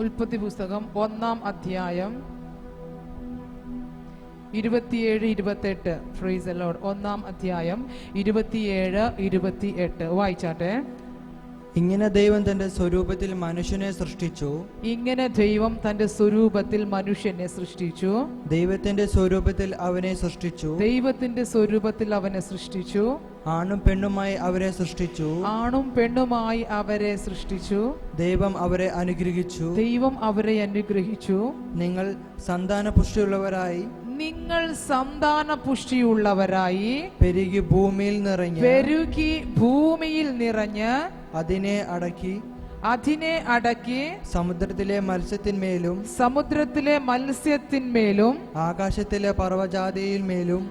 ഉൽപ്പത്തി പുസ്തകം 1-ാം അധ്യായം 27-28. Price the Lord. 1-ാം അധ്യായം 27-28 വായിച്ചാട്ടെ. ഇങ്ങനെ ദൈവം തന്റെ സ്വരൂപത്തിൽ മനുഷ്യനെ സൃഷ്ടിച്ചു. ഇങ്ങനെ ദൈവം തന്റെ സ്വരൂപത്തിൽ മനുഷ്യനെ സൃഷ്ടിച്ചു. ദൈവത്തിന്റെ സ്വരൂപത്തിൽ അവനെ സൃഷ്ടിച്ചു. ദൈവത്തിന്റെ സ്വരൂപത്തിൽ അവനെ സൃഷ്ടിച്ചു. ആണും പെണ്ണുമായി അവരെ സൃഷ്ടിച്ചു. ആണും പെണ്ണുമായി അവരെ സൃഷ്ടിച്ചു. ദൈവം അവരെ അനുഗ്രഹിച്ചു. ദൈവം അവരെ അനുഗ്രഹിച്ചു. നിങ്ങൾ സന്താനപുഷ്ടിയുള്ളവരായി പെരുകി ഭൂമിയിൽ നിറഞ്ഞ് അതിനെ അടക്കി സമുദ്രത്തിലെ മത്സ്യത്തിന്മേലും ആകാശത്തിലെ പർവ്വജാതിയിന്മേലും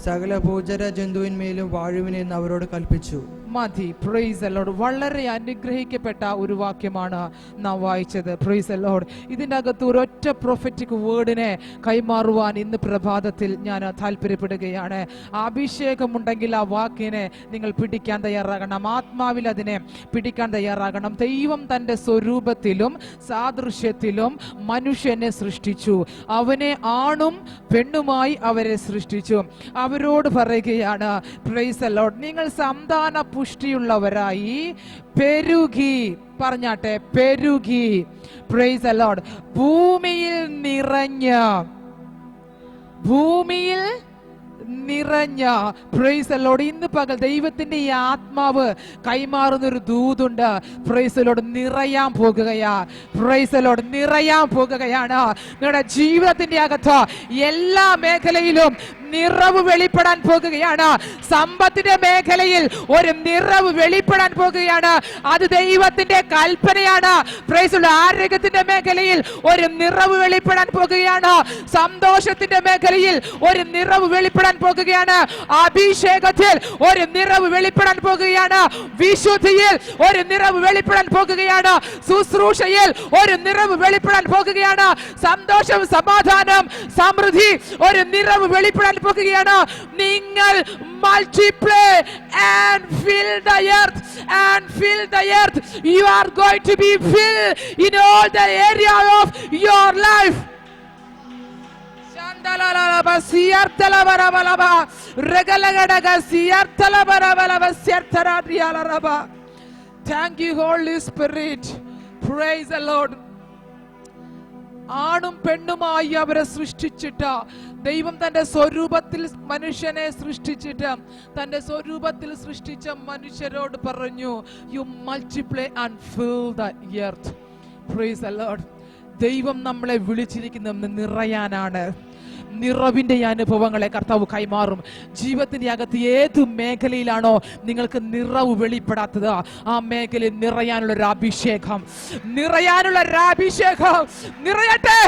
സകല ഭൂചര ജന്തുവിന്മേലും വാഴുവിനെന്ന് അവരോട് കൽപ്പിച്ചു. മതി. Price the Lord. വളരെ അനുഗ്രഹിക്കപ്പെട്ട ഒരു വാക്യമാണ് നാം വായിച്ചത്. Price the Lord. ഇതിൻ്റെ അകത്ത് ഒരൊറ്റ പ്രൊഫറ്റിക് വേർഡിനെ കൈമാറുവാൻ ഇന്ന് പ്രഭാതത്തിൽ ഞാൻ താല്പര്യപ്പെടുകയാണ്. അഭിഷേകമുണ്ടെങ്കിൽ ആ വാക്കിനെ നിങ്ങൾ പിടിക്കാൻ തയ്യാറാകണം. ആത്മാവിൽ അതിനെ പിടിക്കാൻ തയ്യാറാകണം. ദൈവം തൻ്റെ സ്വരൂപത്തിലും സാദൃശ്യത്തിലും മനുഷ്യനെ സൃഷ്ടിച്ചു. അവനെ ആണും പെണ്ണുമായി അവരെ സൃഷ്ടിച്ചു. അവരോട് പറയുകയാണ്, പ്രൈസ് ദി ലോർഡ്, നിങ്ങൾ സന്താന പുഷ്ടിയുള്ളവരായി പെരുകി. പറഞ്ഞാട്ടെ, പെരുകി. Price the Lord. ഭൂമിയിൽ നിറഞ്ഞ പ്രൈസ് ദി ലോർഡ്. ഇന്ന് പകൽ ദൈവത്തിന്റെ ഈ ആത്മാവ് കൈമാറുന്ന ഒരു ദൂതുണ്ട്. Price the Lord. നിറയാൻ പോകുകയാ. Price the Lord. നിറയാൻ പോകുകയാണ്. നിങ്ങളുടെ ജീവിതത്തിന്റെ അകത്ത് എല്ലാ മേഖലയിലും നിറവ് വെളിപ്പെടാൻ പോകുകയാണ്. സമ്പത്തിന്റെ മേഖലയിൽ ഒരു നിറവ് വെളിപ്പെടാൻ പോകുകയാണ്. അത് ദൈവത്തിന്റെ കൽപ്പനയാണ്. Price the Lord. ആരോഗ്യത്തിന്റെ മേഖലയിൽ ഒരു നിറവ് വെളിപ്പെടാൻ പോകുകയാണ്. സന്തോഷത്തിന്റെ മേഖലയിൽ ഒരു നിറവ് വെളിപ്പെടാൻ പോകുകയാണ്. അഭിഷേകത്തിൽ ഒരു നിറവ് വെളിപ്പെടാൻ പോകുകയാണ്. വിശുദ്ധിയിൽ ഒരു നിറവ് വെളിപ്പെടാൻ പോകുകയാണ്. ശുശ്രൂഷയിൽ ഒരു നിറവ് വെളിപ്പെടാൻ പോകുകയാണ്. സന്തോഷം, സമാധാനം, സമൃദ്ധി ഒരു നിറവ് വെളിപ്പെടാൻ പോകുകയാണ്. നിങ്ങൾ multiply and fill the earth you are going to be filled in all the area of your life. Thank you, Holy Spirit. Praise the Lord. ആണും പെണ്ണുമായി അവരെ സൃഷ്ടിച്ചിട്ട് ദൈവം തന്റെ സ്വരൂപത്തിൽ മനുഷ്യനെ സൃഷ്ടിച്ചിട്ട് തന്റെ സ്വരൂപത്തിൽ സൃഷ്ടിച്ച മനുഷ്യരോട് പറഞ്ഞു, you multiply and fill the earth. Praise the Lord. ദൈവം നമ്മളെ വിളിച്ചിരിക്കുന്നത് നിറയാനാണ്. നിറവിന്റെ അനുഭവങ്ങളെ കർത്താവ് കൈമാറും. ജീവിതത്തിന്റെ അകത്ത് ഏത് മേഖലയിലാണോ നിങ്ങൾക്ക് നിറവ് വെളിപ്പെടാത്തത്, ആ മേഖലയിൽ നിറയാനുള്ള ഒരു അഭിഷേകം നിറയട്ടെ.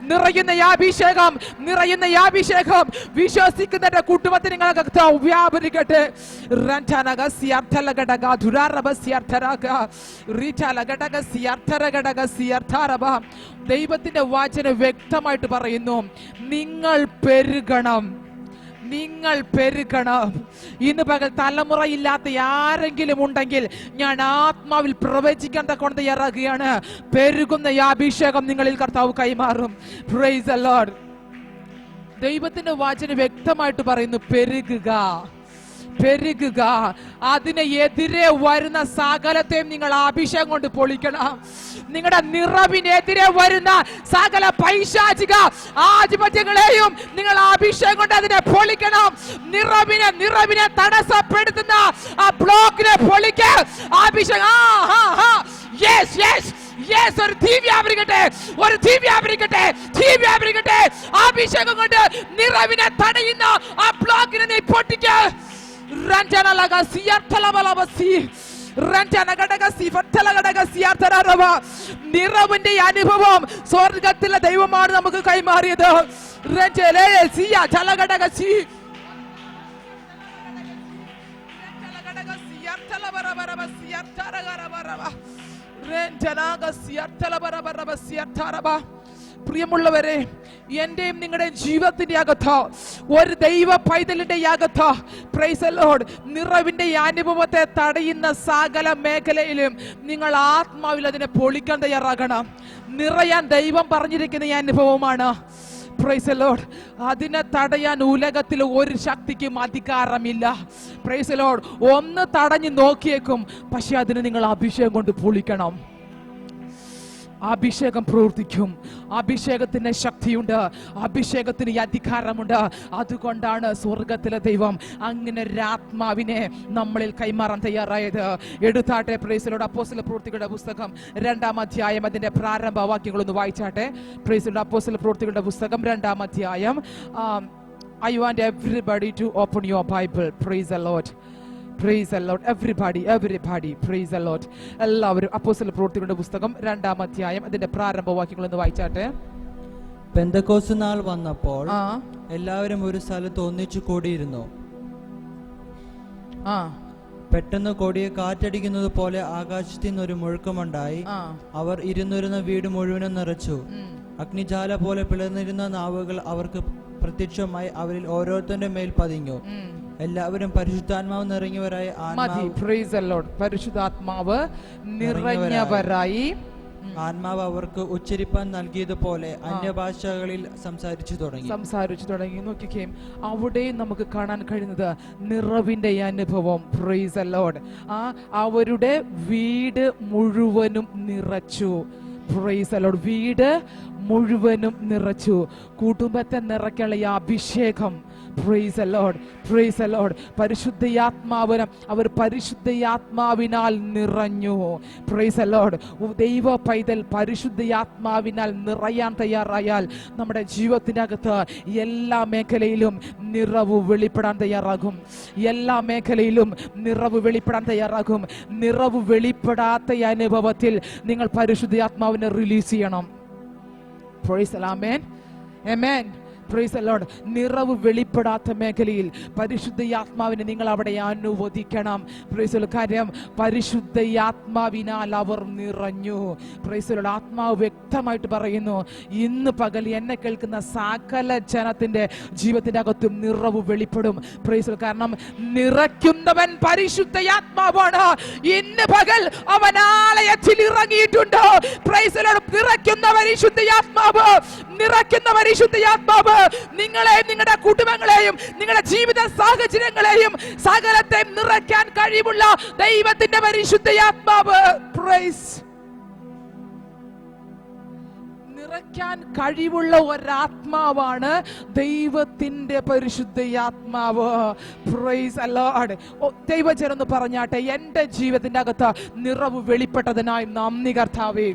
നിറയുന്ന അഭിഷേകം വിശ്വസിക്കുന്നതിന്റെ കുടുംബത്തിൽ നിങ്ങൾക്ക് വ്യാപരിക്കട്ടെ. ദൈവത്തിന്റെ വചനം വ്യക്തമായിട്ട് പറയുന്നു, നിങ്ങൾ പെരുകണം. ഇന്ന് പകൽ തലമുറയില്ലാത്ത ആരെങ്കിലും ഉണ്ടെങ്കിൽ ഞാൻ ആത്മാവിൽ പ്രവചിക്കാൻ തക്കൊണ്ട് തയ്യാറാകുകയാണ്. പെരുകുന്ന ഈ അഭിഷേകം നിങ്ങളിൽ കർത്താവ് കൈമാറും. Price the Lord. ദൈവത്തിന്റെ വചനം വ്യക്തമായിട്ട് പറയുന്നു, പെരുകുക. അതിനെതിരെ വരുന്ന സകലത്തെയും നിങ്ങൾ അഭിഷേകം കൊണ്ട് പൊളിക്കണം. നിങ്ങളുടെ നിറവിനെതിരെ വരുന്ന സകല പൈശാചിക ആധിപത്യങ്ങളെയും നിങ്ങൾ അഭിഷേകം കൊണ്ട് അതിനെ പൊളിക്കണം. നിറവിനെ തടസ്സപ്പെടുത്തുന്ന ആ ബ്ലോക്കിനെ പൊളിക്കുക. അഭിഷേകം. ഒരു തീ വ്യാപരിക്കട്ടെ. അഭിഷേകം കൊണ്ട് നിറവിനെ തടയുന്ന ആ ബ്ലോക്കിനെ നീ പൊട്ടിക്കുക. നിറവിന്റെ അനുഭവം സ്വർഗത്തിലെ ദൈവമാണ് നമുക്ക് കൈമാറിയത്. പ്രിയമുള്ളവരെ, എന്റെയും നിങ്ങളുടെയും ജീവിതത്തിന്റെ അകത്ത്, ഒരു ദൈവ പൈതലിന്റെ അകത്ത് പ്രൈസ് ദി ലോർഡ് നിറവിന്റെ അനുഭവത്തെ തടയുന്ന സകല മേഖലയിലും നിങ്ങൾ ആത്മാവിൽ അതിനെ പൊളിക്കാൻ തയ്യാറാകണം. നിറയാൻ ദൈവം പറഞ്ഞിരിക്കുന്ന ഈ അനുഭവമാണ്. Price the Lord. അതിനെ തടയാൻ ഉലകത്തിൽ ഒരു ശക്തിക്കും അധികാരമില്ല. Price the Lord. ഒന്ന് തടഞ്ഞു നോക്കിയേക്കും, പക്ഷെ അതിന് നിങ്ങൾ അഭിഷേകം കൊണ്ട് പൊളിക്കണം. അഭിഷേകം പ്രവർത്തിക്കും. അഭിഷേകത്തിന് ശക്തിയുണ്ട്, അഭിഷേകത്തിന് അധികാരമുണ്ട്. അതുകൊണ്ടാണ് സ്വർഗത്തിലെ ദൈവം അങ്ങനെ ഒരു ആത്മാവിനെ നമ്മളിൽ കൈമാറാൻ തയ്യാറായത്. എടുത്താട്ടെ പ്രൈസ് ദി ലോർഡ്. അപ്പോസ്തല പ്രവൃത്തികളുടെ പുസ്തകം 2-ാം അധ്യായം അതിന്റെ പ്രാരംഭ വാക്യങ്ങളൊന്ന് വായിച്ചാട്ടെ. Praise the lord. അപ്പോസ്തല പ്രവൃത്തികളുടെ പുസ്തകം 2-ാം അധ്യായം. I want everybody to open your Bible. Praise the Lord. Praise the Lord. Everybody. Praise the Lord. എല്ലാവരും അപ്പോസ്തല പ്രവൃത്തികളുടെ പുസ്തകം 2-ാം അധ്യായം അതിന്റെ പ്രാരംഭ വാക്യങ്ങൾ ഒന്ന് വായിച്ചാട്ടെ. പെന്തക്കോസ്ത് നാൾ വന്നപ്പോൾ എല്ലാവരും ഒരു സ്ഥലത്ത് ഒന്നിച്ചു കൂടിയിരുന്നു. പെട്ടെന്ന് കൊടിയ കാറ്റടിക്കുന്നത് പോലെ ആകാശത്തിൽ നിന്ന് ഒരു മുഴക്കമുണ്ടായി. അവർ ഇരുന്നിരുന്ന വീട് മുഴുവനും നിറച്ചു. അഗ്നിജാല പോലെ പിളർന്നിരുന്ന നാവുകൾ അവർക്ക് പ്രത്യക്ഷമായി അവരിൽ ഓരോരുത്തരുടെ മേൽ പതിഞ്ഞു. എല്ലാവരും പരിശുദ്ധാത്മാവ് നിറഞ്ഞവരായി പരിശുദ്ധാത്മാവ് നിറഞ്ഞവരായി ആത്മാവ് അവർക്ക് ഉച്ചരിപ്പാൻ നൽകിയതുപോലെ അന്യഭാഷകളിൽ സംസാരിച്ചു തുടങ്ങി. നോക്കിക്കേ, അവിടെയും നമുക്ക് കാണാൻ കഴിയുന്നത് നിറവിന്റെ അനുഭവം. Praise the lord. അവരുടെ വീട് മുഴുവനും നിറച്ചു. Praise the lord. വീട് മുഴുവനും നിറച്ചു. കുടുംബത്തെ നിറയ്ക്കാനുള്ള ഈ അഭിഷേകം. Praise the lord. Praise the lord. പരിശുദ്ധയാത്മാവിന് അവർ പരിശുദ്ധയാത്മാവിനാൽ നിറഞ്ഞു. Praise the lord. ദൈവ പൈതൽ പരിശുദ്ധയാത്മാവിനാൽ നിറയാൻ തയ്യാറായാൽ നമ്മുടെ ജീവിതത്തിന്റെ അകത്ത് എല്ലാ മേഖലയിലും നിറവ് വെളിപ്പെടാൻ തയ്യാറാകും. എല്ലാ മേഖലയിലും നിറവ് വെളിപ്പെടാൻ തയ്യാറാകും. നിറവ് വെളിപ്പെടാത്ത അനുഭവത്തിൽ നിങ്ങൾ പരിശുദ്ധയാത്മാവിനെ റിലീസ് ചെയ്യണം. Praise the Lord. Amen. Amen. Praise the Lord. നിറവ് വെളിപ്പെടാത്ത മേഖലയിൽ പരിശുദ്ധയാത്മാവിനെ നിങ്ങൾ അവിടെ അനുവദിക്കണം. Price the Lord. കാര്യം പരിശുദ്ധയാത്മാവിനാൽ അവർ നിറഞ്ഞു. Praise the Lord. ആത്മാവ് വ്യക്തമായിട്ട് പറയുന്നു, ഇന്ന് പകൽ എന്നെ കേൾക്കുന്ന സകല ജനത്തിന്റെ ജീവിതത്തിന്റെ അകത്തും നിറവ് വെളിപ്പെടും. Praise the lord. കാരണം നിറയ്ക്കുന്നവൻ പരിശുദ്ധയാത്മാവാണ്. ഇന്ന് പകൽ അവൻ ആലയത്തിൽ ഇറങ്ങിയിട്ടുണ്ട്. Praise the lord. നിറയ്ക്കുന്ന പരിശുദ്ധയാത്മാവ്, നിറയ്ക്കുന്ന പരിശുദ്ധയാത്മാവ് നിങ്ങളെയും നിങ്ങളുടെ കുടുംബങ്ങളെയും നിങ്ങളുടെ ജീവിത സാഹചര്യങ്ങളെയും സകലത്തെയും നിറയ്ക്കാൻ കഴിവുള്ള ദൈവത്തിന്റെ പരിശുദ്ധയാത്മാവ്. പ്രൈസ്. നിറയ്ക്കാൻ കഴിവുള്ള ഒരാത്മാവാണ് ദൈവത്തിന്റെ പരിശുദ്ധയാത്മാവ്. Price the Lord. ദൈവജനം എന്ന് പറഞ്ഞാട്ടെ, എന്റെ ജീവിതത്തിന്റെ അകത്ത് നിറവ് വെളിപ്പെട്ടതിനായി നന്ദി കർത്താവേ.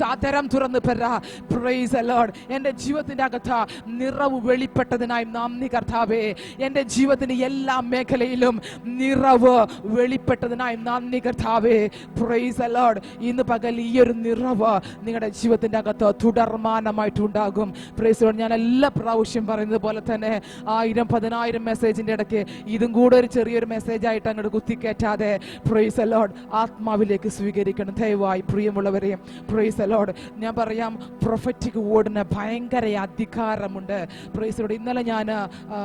ആദരം തുറന്ന് പറ. Price the Lord. എൻ്റെ ജീവിതത്തിന്റെ അകത്ത് നിറവ് വെളിപ്പെട്ടതിനായി നന്ദി കർത്താവേ. എൻ്റെ ജീവിതത്തിന്റെ എല്ലാ മേഖലയിലും നിറവ് വെളിപ്പെട്ടതിനായി നന്ദി കർത്താവേ. Price the Lord. ഇന്ന് പകൽ ഈ ഒരു നിറവ് നിങ്ങളുടെ ജീവിതത്തിന്റെ അകത്ത് തുടർമാനമായിട്ടുണ്ടാകും. Price the Lord. ഞാൻ എല്ലാ പ്രാവശ്യം പറയുന്നത് പോലെ തന്നെ 1000-10,000 മെസ്സേജിന്റെ ഇടയ്ക്ക് ഇതും കൂടെ ഒരു ചെറിയൊരു മെസ്സേജ് ആയിട്ട് അങ്ങോട്ട് കുത്തിക്കയറ്റാതെ പ്രൈസ് ദി ലോർഡ് ആത്മാവിലേക്ക് സ്വീകരിക്കണം ദയവായി പ്രിയമുള്ളവരെ. Price the Lord. ഞാൻ പറയാം, പ്രൊഫറ്റിക് വേർഡിന് ഭയങ്കര അധികാരമുണ്ട്. Price the Lord. ഇന്നലെ ഞാൻ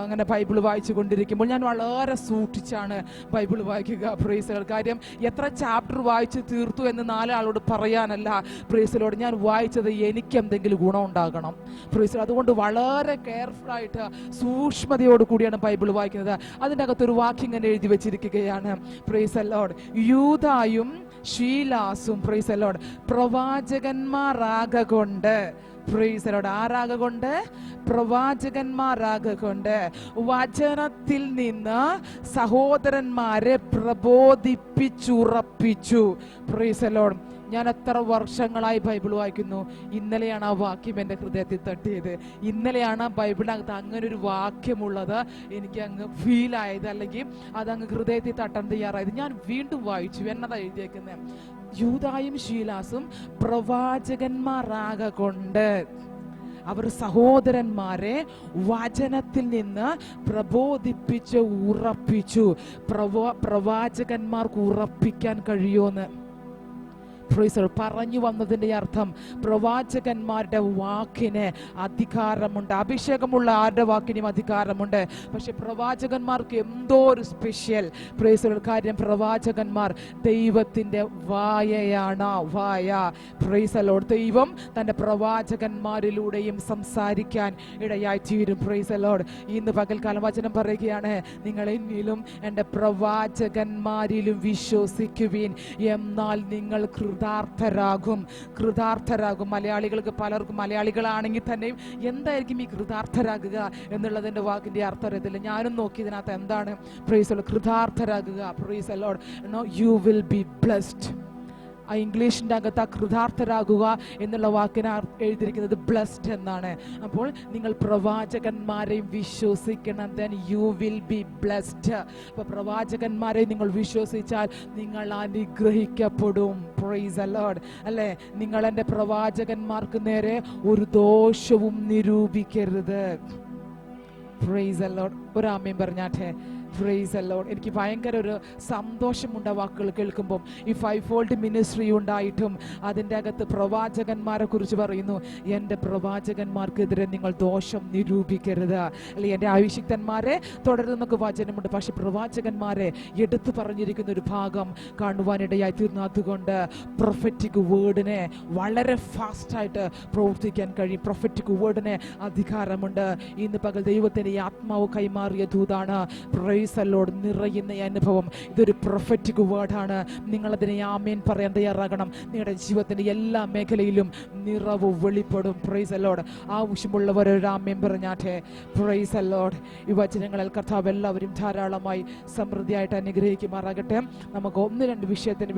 അങ്ങനെ ബൈബിൾ വായിച്ചു കൊണ്ടിരിക്കുമ്പോൾ ഞാൻ വളരെ സൂക്ഷിച്ചാണ് ബൈബിൾ വായിക്കുക. Price the Lord. കാര്യം എത്ര ചാപ്റ്റർ വായിച്ച് തീർത്തു എന്ന് 4 ആളോട് പറയാനല്ല. Price the Lord. ഞാൻ വായിച്ചത് എനിക്ക് എന്തെങ്കിലും ഗുണം ഉണ്ടാകണം. Price the Lord. അതുകൊണ്ട് വളരെ കെയർഫുൾ ആയിട്ട് സൂക്ഷ്മതയോട് കൂടിയാണ് ബൈബിൾ വായിക്കുന്നത്. അതിൻ്റെ അകത്തൊരു വാക്യം ഇങ്ങനെ എഴുതി വെച്ചിരിക്കുകയാണ്. Praise the lord. യൂദായും ശീലാസും പ്രൈസ് ദി ലോർഡ് പ്രവാചകന്മാരാകൊണ്ട്. Praise the lord. ആരാകൊണ്ട്? പ്രവാചകന്മാരാകൊണ്ട് വചനത്തിൽ നിന്ന് സഹോദരന്മാരെ പ്രബോധിപ്പിച്ചുറപ്പിച്ചു. Price the Lord. ഞാൻ എത്ര വർഷങ്ങളായി ബൈബിൾ വായിക്കുന്നു. ഇന്നലെയാണ് ആ വാക്യം എൻ്റെ ഹൃദയത്തിൽ തട്ടിയത്. ഇന്നലെയാണ് ബൈബിളിനകത്ത് അങ്ങനെ ഒരു വാക്യമുള്ളത് എനിക്ക് അങ്ങ് ഫീൽ ആയത്, അല്ലെങ്കിൽ അതങ്ങ് ഹൃദയത്തിൽ തട്ടാൻ തയ്യാറായത്. ഞാൻ വീണ്ടും വായിച്ചു. എന്നതാ എഴുതിയേക്കുന്നത്? യൂദായും ശീലാസും പ്രവാചകന്മാരാകൊണ്ട് അവർ സഹോദരന്മാരെ വചനത്തിൽ നിന്ന് പ്രബോധിപ്പിച്ച് ഉറപ്പിച്ചു. പ്രവാചകന്മാർക്ക് ഉറപ്പിക്കാൻ കഴിയുമെന്ന്. പറഞ്ഞു വന്നതിന്റെ അർത്ഥം പ്രവാചകന്മാരുടെ വാക്കിന് അധികാരമുണ്ട്. അഭിഷേകമുള്ള ആരുടെ വാക്കിനും അധികാരമുണ്ട്. പക്ഷെ പ്രവാചകന്മാർക്ക് എന്തോ ഒരു സ്പെഷ്യൽ കാര്യം, പ്രവാചകന്മാർ ദൈവത്തിന്റെ വായയാണ്. ദൈവം തന്റെ പ്രവാചകന്മാരിലൂടെയും സംസാരിക്കാൻ ഇടയായി തീരും. Price the Lord. ഇന്ന് പകൽക്കാലം വചനം പറയുകയാണ്, നിങ്ങൾ എന്നിലും എൻ്റെ പ്രവാചകന്മാരിലും വിശ്വസിക്കുവിൻ, എന്നാൽ നിങ്ങൾ കൃതാർത്ഥരാകും. മലയാളികൾക്ക് പലർക്കും, മലയാളികളാണെങ്കിൽ തന്നെയും എന്തായിരിക്കും ഈ കൃതാർത്ഥരാകുക എന്നുള്ളതിന്റെ വാക്കിന്റെ അർത്ഥം അറിയത്തില്ല. ഞാനും നോക്കി ഇതിനകത്ത് എന്താണ് പ്രൈസ് ദി ലോർഡ് കൃതാർത്ഥരാകുക. Praise the lord. You will be blessed. ആ ഇംഗ്ലീഷിൻ്റെ അകത്ത് ആ കൃതാർത്ഥരാകുക എന്നുള്ള വാക്കിന് എഴുതിയിരിക്കുന്നത് ബ്ലസ്ഡ് എന്നാണ്. അപ്പോൾ നിങ്ങൾ പ്രവാചകന്മാരെയും വിശ്വസിക്കണം, then you will be blessed. അപ്പോൾ പ്രവാചകന്മാരെ നിങ്ങൾ വിശ്വസിച്ചാൽ നിങ്ങൾ അനുഗ്രഹിക്കപ്പെടും. Praise the Lord. അല്ലേ? നിങ്ങൾ എൻ്റെ പ്രവാചകന്മാർക്ക് നേരെ ഒരു ദോഷവും നിരൂപിക്കരുത്. Praise the Lord. ഒരു ആമേൻ പറഞ്ഞാട്ടെ. Praise the Lord. എനിക്ക് ഭയങ്കര ഒരു സന്തോഷമുണ്ട് വാക്കുകൾ കേൾക്കുമ്പം. ഈ 5-fold മിനിസ്ട്രി ഉണ്ടായിട്ടും അതിൻ്റെ അകത്ത് പ്രവാചകന്മാരെ കുറിച്ച് പറയുന്നു, എൻ്റെ പ്രവാചകന്മാർക്കെതിരെ നിങ്ങൾ ദോഷം നിരൂപിക്കരുത്. അല്ലെ, എൻ്റെ അഭിഷിക്തന്മാരെ തുടരുന്നൊക്കെ വചനമുണ്ട്. പക്ഷെ പ്രവാചകന്മാരെ എടുത്തു പറഞ്ഞിരിക്കുന്ന ഒരു ഭാഗം കാണുവാനിടയായി തീർന്നു. അതുകൊണ്ട് പ്രൊഫറ്റിക് വേർഡിനെ വളരെ ഫാസ്റ്റായിട്ട് പ്രവർത്തിക്കാൻ കഴിയും. പ്രൊഫറ്റിക് വേർഡിന് അധികാരമുണ്ട്. ഇന്ന് പകൽ ദൈവത്തിൻ്റെ ആത്മാവ് കൈമാറിയ ദൂതാണ്. Price the Lord. നിറയുന്ന അനുഭവം, ഇതൊരു പ്രൊഫറ്റിക് വേർഡാണ്. നിങ്ങളതിനെ ആമേൻ പറയാൻ തയ്യാറാകണം. നിങ്ങളുടെ ജീവിതത്തിന്റെ എല്ലാ മേഖലയിലും നിറവ് വെളിപ്പെടും. Praise the lord. ആവശ്യമുള്ളവർ ഒരു ആമേൻ പറഞ്ഞാട്ടെ. Praise the lord. ഈ വചനങ്ങളിൽ കർത്താവ് എല്ലാവരും ധാരാളമായി സമൃദ്ധിയായിട്ട് അനുഗ്രഹിക്കുമാറാകട്ടെ. നമുക്ക് 1-2 വിഷയത്തിന്